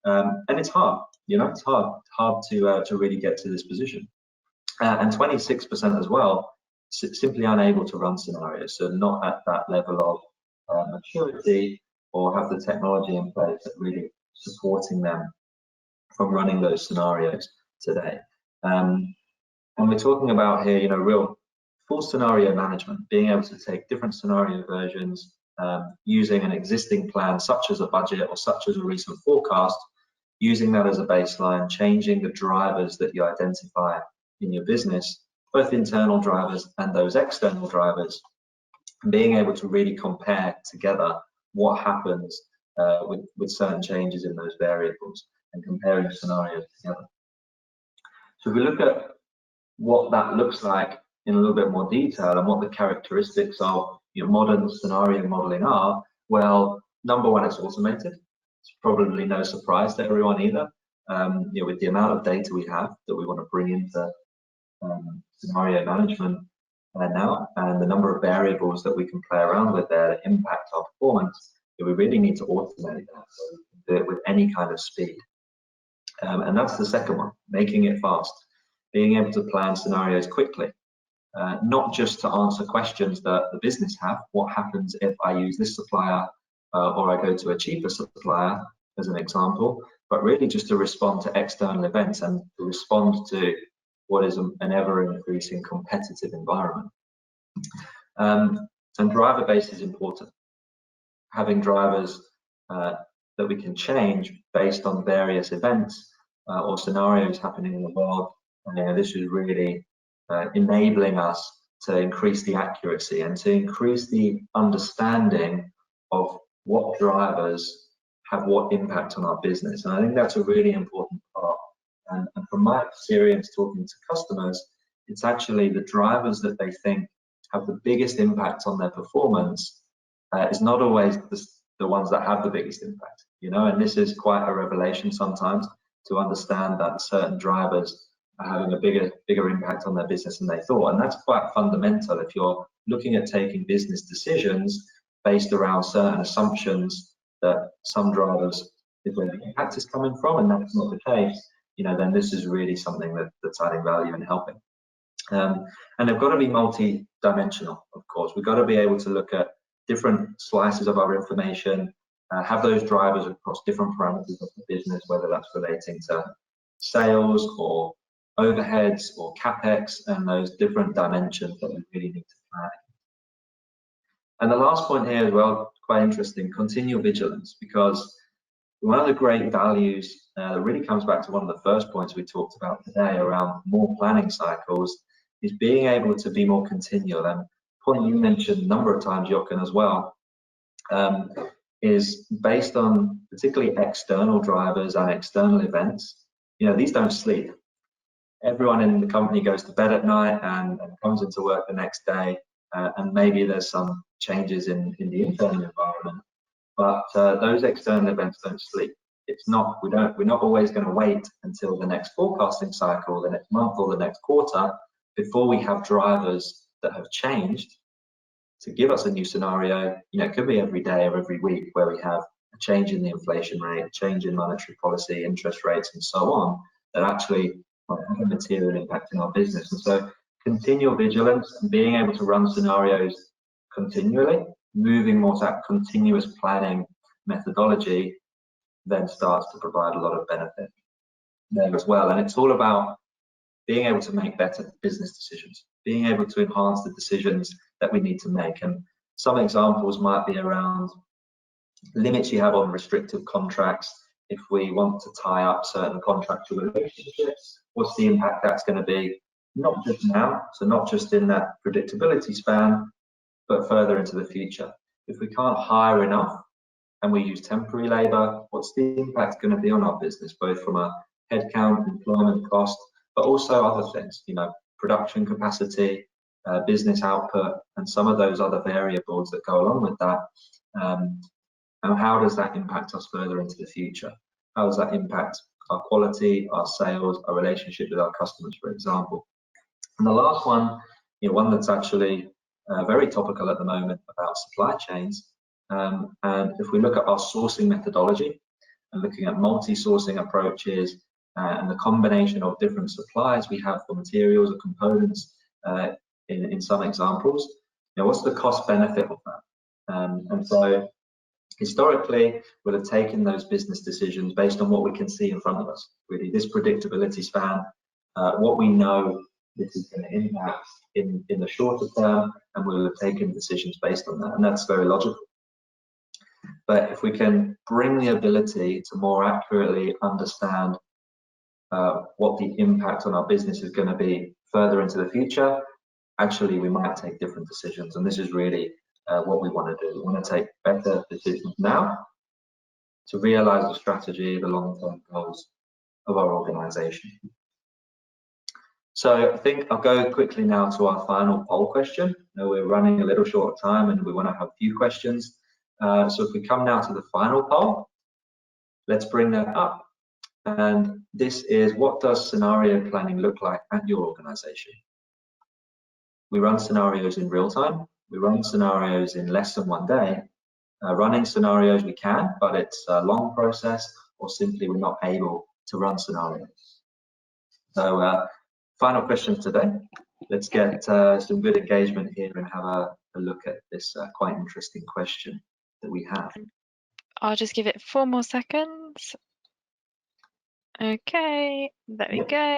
and it's hard, you know, it's hard to really get to this position. And 26% as well, simply unable to run scenarios, so not at that level of maturity or have the technology in place that really supporting them from running those scenarios today. And we're talking about here, you know, real full scenario management, being able to take different scenario versions, using an existing plan such as a budget or such as a recent forecast, using that as a baseline, changing the drivers that you identify in your business, both internal drivers and those external drivers, and being able to really compare together what happens with certain changes in those variables and comparing scenarios together. So if we look at what that looks like in a little bit more detail and what the characteristics of your modern scenario modeling are, well, number one, it's automated. It's probably no surprise to everyone either. You know, with the amount of data we have that we want to bring into scenario management now, and the number of variables that we can play around with there that impact our performance, we really need to automate that, so we can do it with any kind of speed. And that's the second one, making it fast, being able to plan scenarios quickly. Not just to answer questions that the business have, what happens if I use this supplier or I go to a cheaper supplier, as an example, but really just to respond to external events and to respond to what is an ever-increasing competitive environment. And driver base is important. Having drivers that we can change based on various events or scenarios happening in the world, this is really enabling us to increase the accuracy and to increase the understanding of what drivers have what impact on our business. And I think that's a really important part. And from my experience talking to customers, it's actually the drivers that they think have the biggest impact on their performance is not always the ones that have the biggest impact, you know, and this is quite a revelation sometimes to understand that certain drivers are having a bigger impact on their business than they thought. And that's quite fundamental if you're looking at taking business decisions based around certain assumptions that some drivers is where the impact is coming from, and that's not the case, you know, then this is really something that's adding value and helping. And they've got to be multi-dimensional, of course. We've got to be able to look at different slices of our information, have those drivers across different parameters of the business, whether that's relating to sales or overheads or capex, and those different dimensions that we really need to plan. And the last point here as well, quite interesting, continual vigilance, because one of the great values that really comes back to one of the first points we talked about today around more planning cycles is being able to be more continual. And point you mentioned a number of times, Jochen, as well, is based on particularly external drivers and external events. You know, these don't sleep. Everyone in the company goes to bed at night and comes into work the next day, and maybe there's some changes in the internal environment, but those external events don't sleep. It's not, we're not always going to wait until the next forecasting cycle, the next month or the next quarter before we have drivers that have changed to give us a new scenario. You know, it could be every day or every week where we have a change in the inflation rate, a change in monetary policy, interest rates, and so on, that actually have a material impact in our business. And so continual vigilance and being able to run scenarios continually, moving more to that continuous planning methodology, then starts to provide a lot of benefit there as well. And it's all about being able to make better business decisions, being able to enhance the decisions that we need to make. And some examples might be around limits you have on restrictive contracts. If we want to tie up certain contractual relationships, what's the impact that's going to be, not just now, so not just in that predictability span, but further into the future. If we can't hire enough and we use temporary labor, what's the impact going to be on our business, both from a headcount, employment cost, but also other things, you know, production capacity, business output, and some of those other variables that go along with that. And how does that impact us further into the future? How does that impact our quality, our sales, our relationship with our customers, for example? And the last one, you know, one that's actually very topical at the moment about supply chains. And if we look at our sourcing methodology and looking at multi-sourcing approaches and the combination of different suppliers we have for materials or components in some examples, you know, what's the cost benefit of that? And so historically, we'll have taken those business decisions based on what we can see in front of us, really this predictability span, what we know this is going to impact in the shorter term, and we'll have taken decisions based on that, and that's very logical. But if we can bring the ability to more accurately understand what the impact on our business is going to be further into the future, actually we might take different decisions, and this is really what we want to do. We want to take better decisions now to realize the strategy, the long-term goals of our organization. So I think I'll go quickly now to our final poll question. Now we're running a little short of time and we want to have a few questions. So if we come now to the final poll, let's bring that up. And this is, what does scenario planning look like at your organization? We run scenarios in real time. We run scenarios in less than 1 day. Running scenarios we can, but it's a long process, or simply we're not able to run scenarios. So final question today. Let's get some good engagement here and have a look at this quite interesting question that we have. I'll just give it 4 more seconds. Okay, there we go.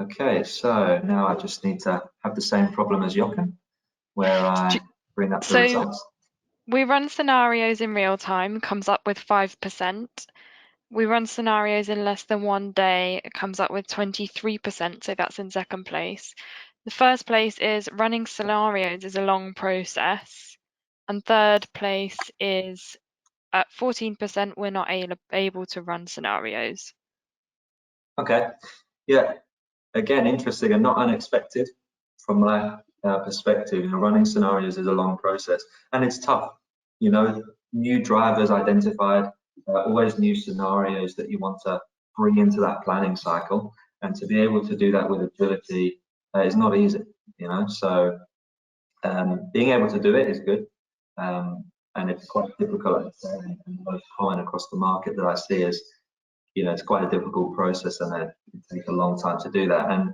Okay, so now I just need to have the same problem as Jochen, where I bring up the results. We run scenarios in real time, comes up with 5%. We run scenarios in less than 1 day. It comes up with 23%, so that's in second place. The first place is running scenarios is a long process. And third place is at 14%, we're not able to run scenarios. Okay, yeah, again, interesting and not unexpected from my perspective. You know, running scenarios is a long process and it's tough. You know, new drivers identified, always new scenarios that you want to bring into that planning cycle, and to be able to do that with agility is not easy. You know, so being able to do it is good, and it's quite difficult. And the most common across the market that I see is, you know, it's quite a difficult process, and it takes a long time to do that. And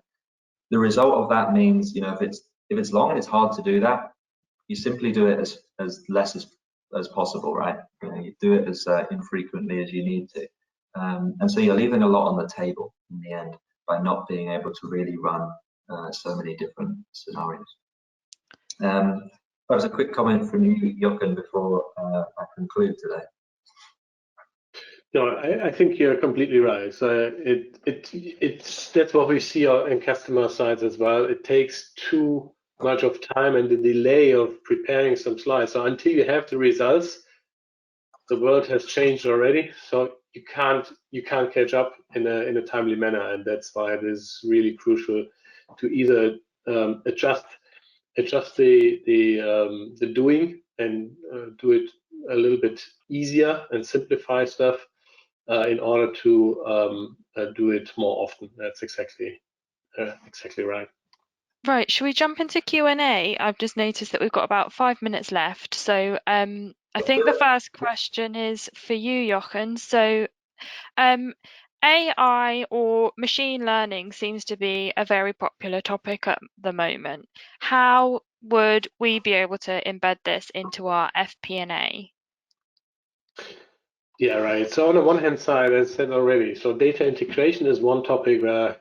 the result of that means, you know, if it's long and it's hard to do that, you simply do it as less as possible, right? You know, you do it as infrequently as you need to, and so you're leaving a lot on the table in the end by not being able to really run so many different scenarios. That was a quick comment from you, Jochen, before I conclude today. No, I think you're completely right. So that's what we see in customer sides as well. It takes too much of time and the delay of preparing some slides. So until you have the results, the world has changed already. So you can't catch up in a timely manner, and that's why it is really crucial to either adjust the doing and do it a little bit easier and simplify stuff in order to do it more often. That's exactly right. Right, should we jump into Q&A? I've just noticed that we've got about 5 minutes left. So I think the first question is for you, Jochen. So AI or machine learning seems to be a very popular topic at the moment. How would we be able to embed this into our FP&A? Yeah, right. So on the one hand side, as I said already, so data integration is one topic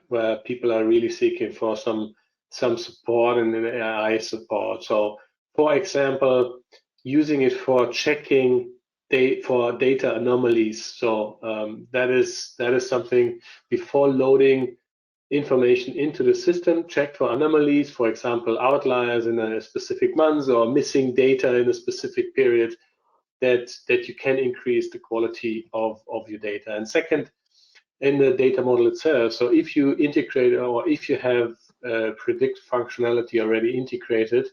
where people are really seeking for some support and an AI support. So, for example, using it for checking for data anomalies. So that is something before loading information into the system, check for anomalies, for example, outliers in a specific month or missing data in a specific period, that you can increase the quality of your data. And second, in the data model itself, so if you integrate or if you have predict functionality already integrated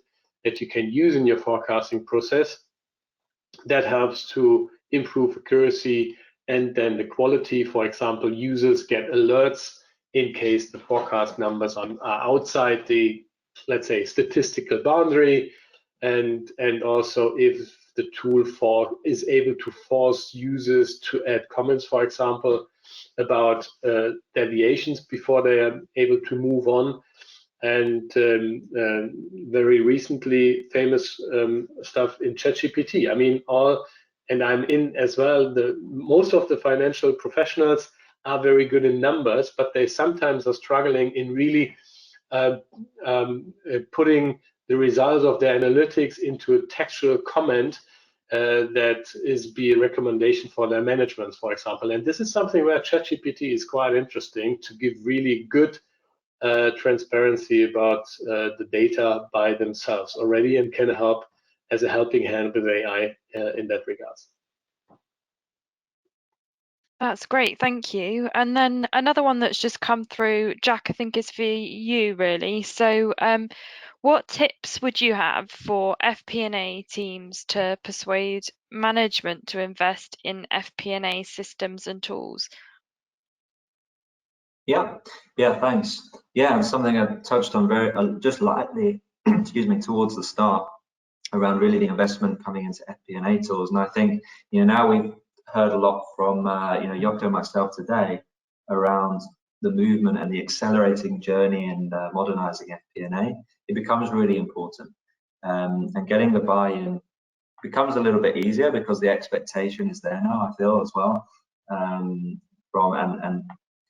that you can use in your forecasting process, that helps to improve accuracy and then the quality. For example, users get alerts in case the forecast numbers are outside the, let's say, statistical boundary, and also if the tool is able to force users to add comments, for example, about deviations before they are able to move on. And very recently, famous stuff in ChatGPT. I mean, and I'm in as well. Most of the financial professionals are very good in numbers, but they sometimes are struggling in really putting the results of their analytics into a textual comment that be a recommendation for their management, for example. And this is something where ChatGPT is quite interesting to give really good transparency about the data by themselves already, and can help as a helping hand with AI in that regards. That's great, thank you. And then another one that's just come through, Jack, I think is for you really. So what tips would you have for FP&A teams to persuade management to invest in FP&A systems and tools? Yeah, thanks. Yeah, and something I touched on very just lightly, excuse me, towards the start, around really the investment coming into FP&A tools. And I think, you know, now we've heard a lot from you know, Jochen and myself today around the movement and the accelerating journey and modernizing FP&A. It becomes really important, and getting the buy-in becomes a little bit easier because the expectation is there now, I feel, as well, and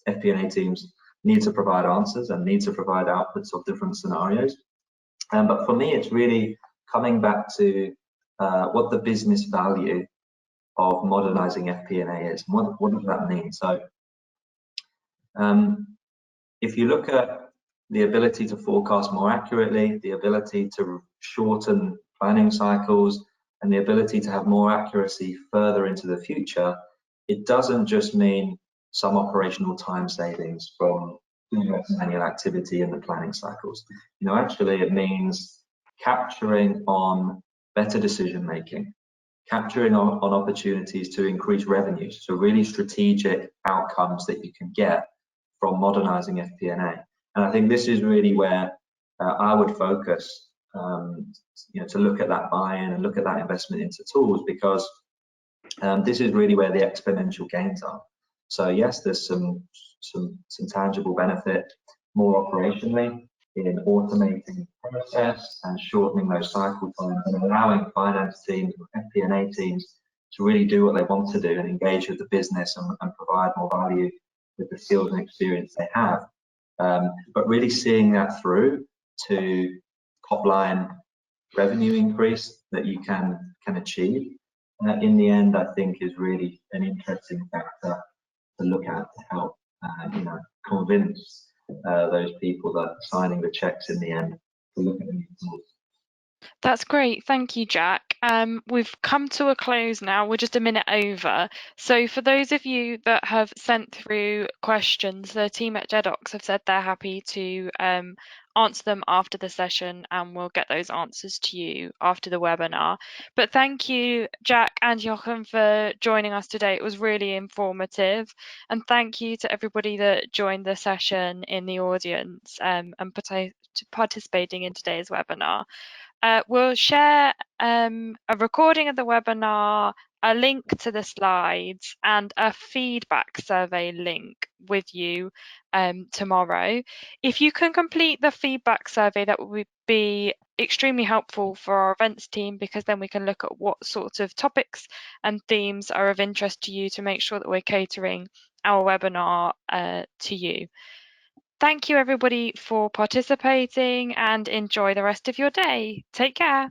FP&A teams need to provide answers and need to provide outputs of different scenarios. But for me, it's really coming back to what the business value of modernizing FP&A is. What does that mean? So if you look at the ability to forecast more accurately, the ability to shorten planning cycles, and the ability to have more accuracy further into the future, it doesn't just mean some operational time savings from manual activity in the planning cycles. You know, actually it means capturing on better decision making, capturing on opportunities to increase revenues, so really strategic outcomes that you can get from modernizing FP&A. And I think this is really where I would focus, you know, to look at that buy-in and look at that investment into tools, because this is really where the exponential gains are. So yes, there's some tangible benefit more operationally in automating process and shortening those cycle times and allowing finance teams, FP&A teams to really do what they want to do and engage with the business and provide more value with the skills and experience they have. But really seeing that through to top line revenue increase that you can achieve in the end, I think is really an interesting factor to look at to help you know, convince those people that are signing the checks in the end to look at these tools. That's great. Thank you, Jack. We've come to a close now. We're just a minute over. So for those of you that have sent through questions, the team at Jedox have said they're happy to answer them after the session, and we'll get those answers to you after the webinar. But thank you, Jack and Jochen, for joining us today. It was really informative. And thank you to everybody that joined the session in the audience and participating in today's webinar. We'll share a recording of the webinar, a link to the slides, and a feedback survey link with you tomorrow. If you can complete the feedback survey, that would be extremely helpful for our events team, because then we can look at what sorts of topics and themes are of interest to you to make sure that we're catering our webinar to you. Thank you, everybody, for participating, and enjoy the rest of your day. Take care.